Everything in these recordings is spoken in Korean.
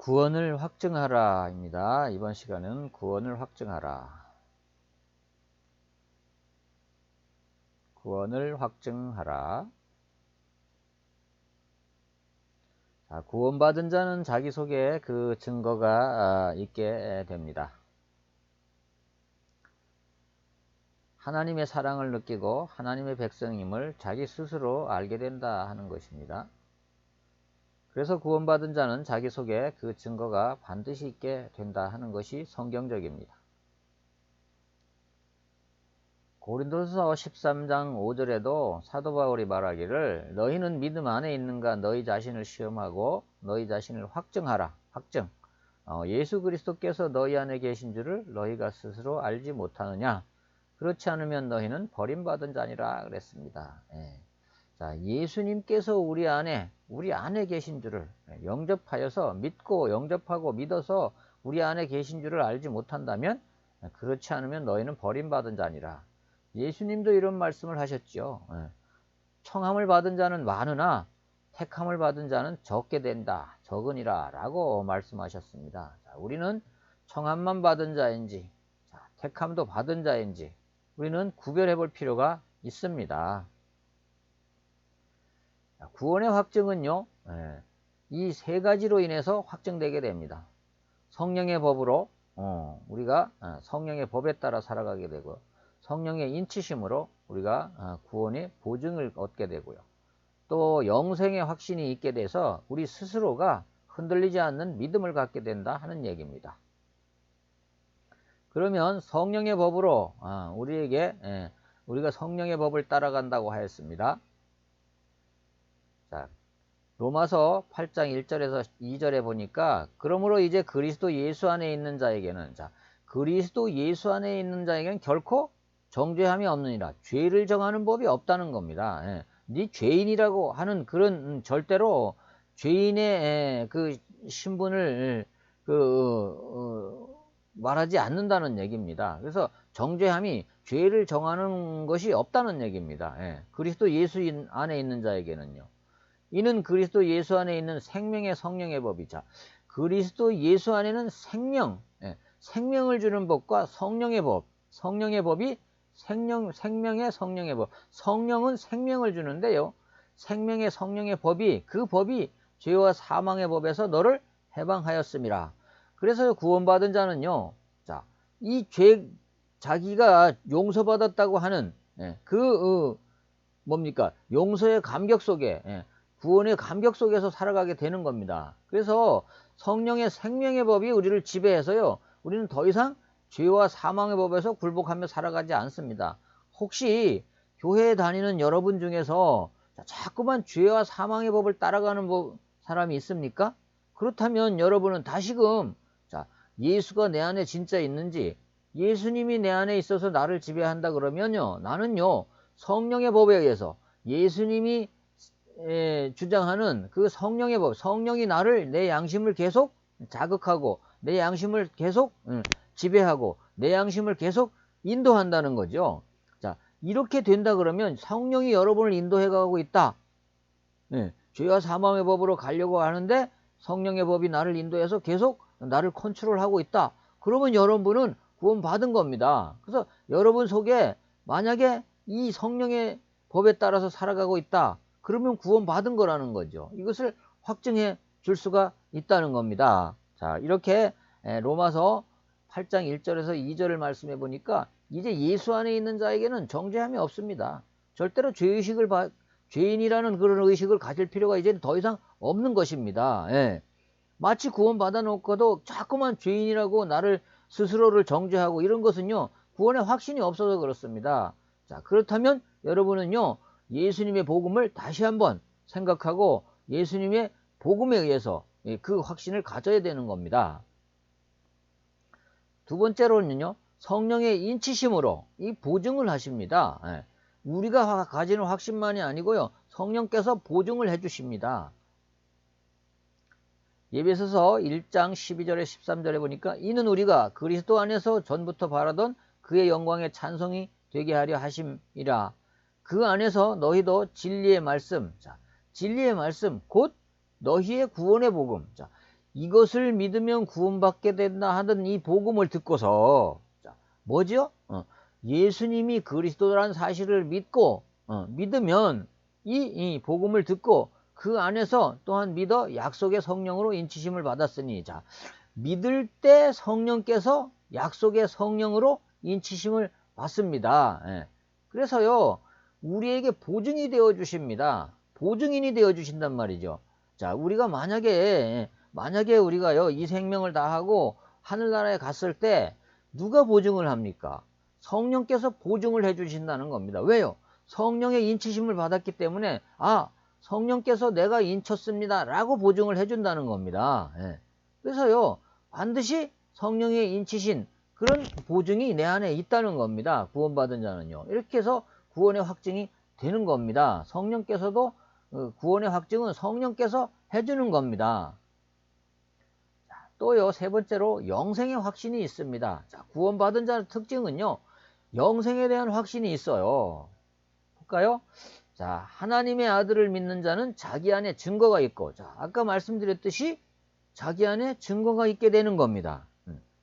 구원을 확증하라입니다. 이번 시간은 구원을 확증하라. 구원을 확증하라. 자, 구원받은 자는 자기속에 그 증거가 있게 됩니다. 하나님의 사랑을 느끼고 하나님의 백성임을 자기 스스로 알게 된다 하는 것입니다. 그래서 구원받은 자는 자기 속에 그 증거가 반드시 있게 된다 하는 것이 성경적입니다. 고린도서 13장 5절에도 사도 바울이 말하기를 너희는 믿음 안에 있는가 너희 자신을 시험하고 너희 자신을 확증하라. 확증. 예수 그리스도께서 너희 안에 계신 줄을 너희가 스스로 알지 못하느냐. 그렇지 않으면 너희는 버림받은 자니라 그랬습니다. 자, 예수님께서 우리 안에 계신 줄을 영접하여서 믿고 영접하고 믿어서 우리 안에 계신 줄을 알지 못한다면 그렇지 않으면 너희는 버림받은 자니라. 예수님도 이런 말씀을 하셨죠. 청함을 받은 자는 많으나 택함을 받은 자는 적게 된다. 적으니라 라고 말씀하셨습니다. 자, 우리는 청함만 받은 자인지 택함도 받은 자인지 우리는 구별해 볼 필요가 있습니다. 구원의 확증은요, 이 세 가지로 인해서 확증되게 됩니다. 성령의 법으로 우리가 성령의 법에 따라 살아가게 되고, 성령의 인치심으로 우리가 구원의 보증을 얻게 되고요. 또 영생의 확신이 있게 돼서 우리 스스로가 흔들리지 않는 믿음을 갖게 된다 하는 얘기입니다. 그러면 성령의 법으로 우리가 성령의 법을 따라간다고 하였습니다. 자, 로마서 8장 1절에서 2절에 보니까 그러므로 이제 그리스도 예수 안에 있는 자에게는 그리스도 예수 안에 있는 자에게는 결코 정죄함이 없느니라. 죄를 정하는 법이 없다는 겁니다. 네 죄인이라고 하는 그런 절대로 죄인의 그 신분을 말하지 않는다는 얘기입니다. 그래서 정죄함이 죄를 정하는 것이 없다는 얘기입니다. 그리스도 예수 안에 있는 자에게는요. 이는 그리스도 예수 안에 있는 생명의 성령의 법이자 그리스도 예수 안에는 생명을 주는 법과 성령의 법, 성령의 법이 생명의 성령의 법, 성령은 생명을 주는데요. 생명의 성령의 법이 그 법이 죄와 사망의 법에서 너를 해방하였음이라. 그래서 구원받은 자는요. 자, 이 죄 자기가 용서받았다고 하는 용서의 감격 속에 구원의 감격 속에서 살아가게 되는 겁니다. 그래서 성령의 생명의 법이 우리를 지배해서요. 우리는 더 이상 죄와 사망의 법에서 굴복하며 살아가지 않습니다. 혹시 교회에 다니는 여러분 중에서 자꾸만 죄와 사망의 법을 따라가는 사람이 있습니까? 그렇다면 여러분은 다시금 예수가 내 안에 진짜 있는지 예수님이 내 안에 있어서 나를 지배한다 그러면요. 나는요. 성령의 법에 의해서 예수님이 주장하는 그 성령의 법, 성령이 내 양심을 계속 자극하고 내 양심을 계속 지배하고 내 양심을 계속 인도한다는 거죠. 자, 이렇게 된다 그러면 성령이 여러분을 인도해 가고 있다. 죄와 사망의 법으로 가려고 하는데 성령의 법이 나를 인도해서 계속 나를 컨트롤하고 있다. 그러면 여러분은 구원받은 겁니다. 그래서 여러분 속에 만약에 이 성령의 법에 따라서 살아가고 있다. 그러면 구원받은 거라는 거죠. 이것을 확증해 줄 수가 있다는 겁니다. 자, 이렇게 로마서 8장 1절에서 2절을 말씀해 보니까 이제 예수 안에 있는 자에게는 정죄함이 없습니다. 절대로 죄인이라는 그런 의식을 가질 필요가 이제 더 이상 없는 것입니다. 마치 구원받아 놓고도 자꾸만 죄인이라고 나를 스스로를 정죄하고 이런 것은요. 구원의 확신이 없어서 그렇습니다. 자, 그렇다면 여러분은요. 예수님의 복음을 다시 한번 생각하고 예수님의 복음에 의해서 그 확신을 가져야 되는 겁니다. 두 번째로는요. 성령의 인치심으로 이 보증을 하십니다. 우리가 가지는 확신만이 아니고요. 성령께서 보증을 해주십니다. 에베소서 1장 12절에 13절에 보니까 이는 우리가 그리스도 안에서 전부터 바라던 그의 영광의 찬송이 되게 하려 하심이라. 그 안에서 너희도 진리의 말씀, 진리의 말씀 곧 너희의 구원의 복음. 이것을 믿으면 구원받게 된다 하던 이 복음을 듣고서, 자, 뭐죠? 예수님이 그리스도라는 사실을 믿고, 믿으면 이 복음을 듣고 그 안에서 또한 믿어 약속의 성령으로 인치심을 받았으니, 자, 믿을 때 성령께서 약속의 성령으로 인치심을 받습니다. 예. 그래서요, 우리에게 보증이 되어 주십니다. 보증인이 되어 주신단 말이죠. 자, 우리가 만약에 우리가요, 이 생명을 다하고 하늘나라에 갔을 때 누가 보증을 합니까? 성령께서 보증을 해 주신다는 겁니다. 왜요? 성령의 인치심을 받았기 때문에, 아, 성령께서 내가 인쳤습니다 라고 보증을 해 준다는 겁니다. 예. 그래서요, 반드시 성령의 인치신 그런 보증이 내 안에 있다는 겁니다. 구원받은 자는요. 이렇게 해서 구원의 확증이 되는 겁니다. 성령께서도, 구원의 확증은 성령께서 해주는 겁니다. 또요, 세 번째로 영생의 확신이 있습니다. 자, 구원받은 자의 특징은요, 영생에 대한 확신이 있어요. 볼까요? 자, 하나님의 아들을 믿는 자는 자기 안에 증거가 있고, 자, 아까 말씀드렸듯이 자기 안에 증거가 있게 되는 겁니다.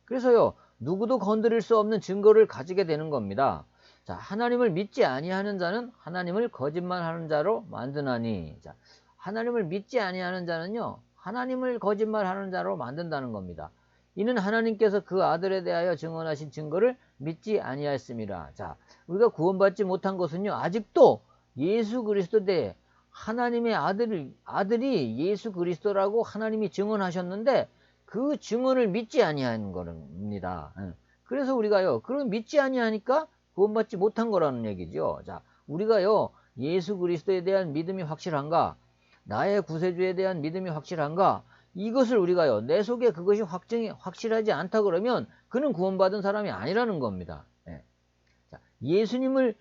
그래서요, 누구도 건드릴 수 없는 증거를 가지게 되는 겁니다. 자, 하나님을 믿지 아니하는 자는 하나님을 거짓말하는 자로 만드나니, 자, 하나님을 믿지 아니하는 자는요, 하나님을 거짓말하는 자로 만든다는 겁니다. 이는 하나님께서 그 아들에 대하여 증언하신 증거를 믿지 아니하였습니다. 자, 우리가 구원받지 못한 것은요, 아직도 예수 그리스도 대 하나님의 아들이 예수 그리스도라고 하나님이 증언하셨는데 그 증언을 믿지 아니하는 겁니다. 그래서 우리가요, 그럼 믿지 아니하니까 구원받지 못한 거라는 얘기죠. 자, 우리가요, 예수 그리스도에 대한 믿음이 확실한가? 나의 구세주에 대한 믿음이 확실한가? 이것을 우리가요, 내 속에 그것이 확실하지 않다 그러면 그는 구원받은 사람이 아니라는 겁니다. 자, 예수님을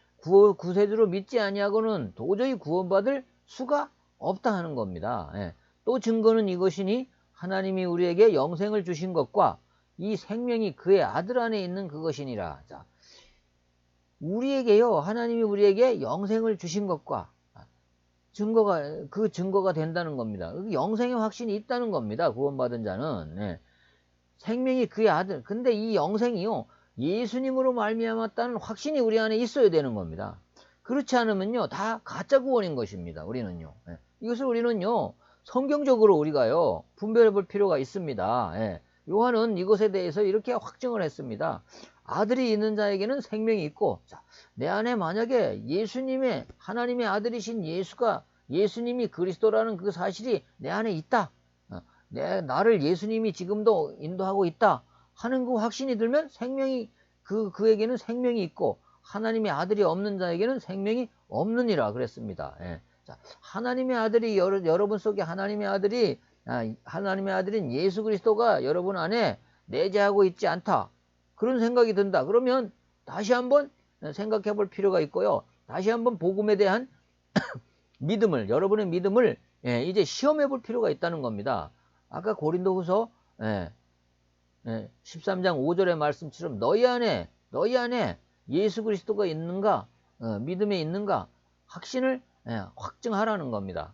구세주로 믿지 아니하고는 도저히 구원받을 수가 없다 하는 겁니다. 또 증거는 이것이니 하나님이 우리에게 영생을 주신 것과 이 생명이 그의 아들 안에 있는 그것이니라. 자, 우리에게요, 하나님이 우리에게 영생을 주신 것과 그 증거가 된다는 겁니다. 영생의 확신이 있다는 겁니다. 구원받은 자는. 생명이 그의 아들. 근데 이 영생이요, 예수님으로 말미암았다는 확신이 우리 안에 있어야 되는 겁니다. 그렇지 않으면요, 다 가짜 구원인 것입니다. 우리는요. 이것을 우리는요, 성경적으로 우리가요, 분별해 볼 필요가 있습니다. 요한은 이것에 대해서 이렇게 확증을 했습니다. 아들이 있는 자에게는 생명이 있고, 자, 내 안에 만약에 하나님의 아들이신 예수님이 그리스도라는 그 사실이 내 안에 있다. 나를 예수님이 지금도 인도하고 있다 하는 그 확신이 들면 그에게는 생명이 있고, 하나님의 아들이 없는 자에게는 생명이 없느니라 그랬습니다. 자, 하나님의 아들이 여러분 속에 하나님의 아들인 예수 그리스도가 여러분 안에 내재하고 있지 않다. 그런 생각이 든다. 그러면 다시 한번 생각해 볼 필요가 있고요. 다시 한번 복음에 대한 여러분의 믿음을 이제 시험해 볼 필요가 있다는 겁니다. 아까 고린도후서 13장 5절의 말씀처럼 너희 안에 예수 그리스도가 있는가, 믿음에 있는가 확신을 확증하라는 겁니다.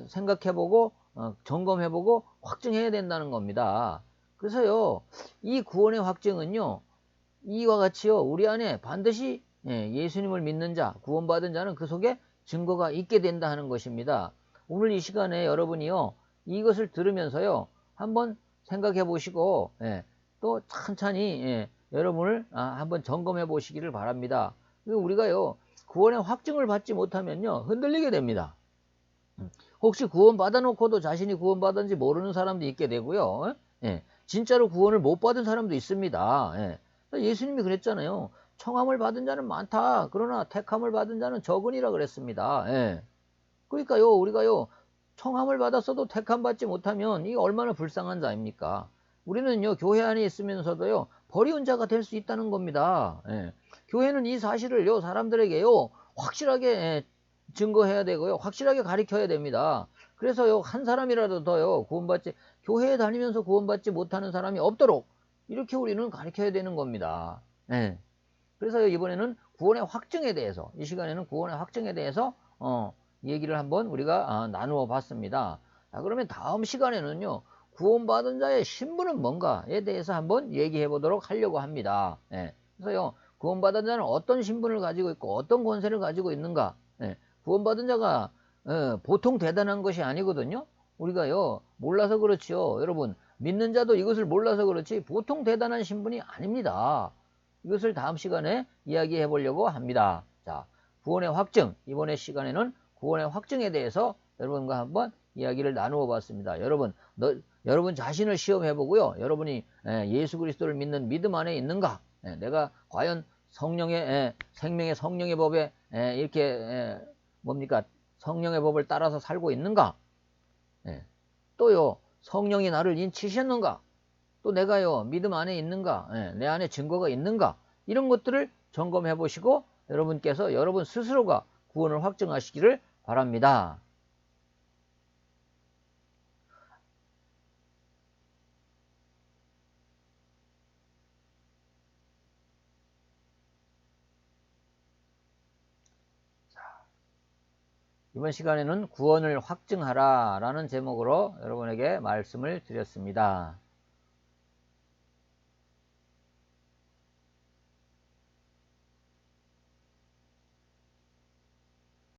생각해보고 점검해보고 확증해야 된다는 겁니다. 그래서요, 이 구원의 확증은요, 이와 같이요, 우리 안에 반드시 예수님을 믿는 자, 구원받은 자는 그 속에 증거가 있게 된다 하는 것입니다. 오늘 이 시간에 여러분이요, 이것을 들으면서요, 한번 생각해 보시고, 또 천천히 여러분을 한번 점검해 보시기를 바랍니다. 우리가요, 구원의 확증을 받지 못하면요, 흔들리게 됩니다. 혹시 구원 받아놓고도 자신이 구원받은지 모르는 사람도 있게 되고요. 진짜로 구원을 못 받은 사람도 있습니다. 예수님이 그랬잖아요. 청함을 받은 자는 많다. 그러나 택함을 받은 자는 적으니라 그랬습니다. 그러니까요, 우리가요, 청함을 받았어도 택함 받지 못하면 이게 얼마나 불쌍한 자입니까? 우리는요, 교회 안에 있으면서도요, 버리운 자가 될 수 있다는 겁니다. 교회는 이 사실을요, 사람들에게요, 확실하게 증거해야 되고요, 확실하게 가르쳐야 됩니다. 그래서요, 한 사람이라도 더요, 교회에 다니면서 구원받지 못하는 사람이 없도록 이렇게 우리는 가르쳐야 되는 겁니다. 그래서 이번에는 구원의 확증에 대해서, 이 시간에는 구원의 확증에 대해서 얘기를 한번 우리가 나누어 봤습니다. 자, 그러면 다음 시간에는요, 구원받은 자의 신분은 뭔가에 대해서 한번 얘기해 보도록 하려고 합니다. 예. 그래서요, 구원받은 자는 어떤 신분을 가지고 있고 어떤 권세를 가지고 있는가. 예. 구원받은 자가 보통 대단한 것이 아니거든요. 우리가요, 몰라서 그렇지요. 여러분, 믿는 자도 이것을 몰라서 그렇지 보통 대단한 신분이 아닙니다. 이것을 다음 시간에 이야기해 보려고 합니다. 자, 구원의 확증. 이번에 시간에는 구원의 확증에 대해서 여러분과 한번 이야기를 나누어 봤습니다. 여러분 자신을 시험해 보고요. 여러분이 예수 그리스도를 믿는 믿음 안에 있는가? 내가 과연 성령의 생명의 성령의 법에 이렇게 뭡니까? 성령의 법을 따라서 살고 있는가? 또요, 성령이 나를 인치셨는가? 또 내가요, 믿음 안에 있는가? 내 안에 증거가 있는가? 이런 것들을 점검해 보시고 여러분께서 여러분 스스로가 구원을 확증하시기를 바랍니다. 이번 시간에는 구원을 확증하라 라는 제목으로 여러분에게 말씀을 드렸습니다.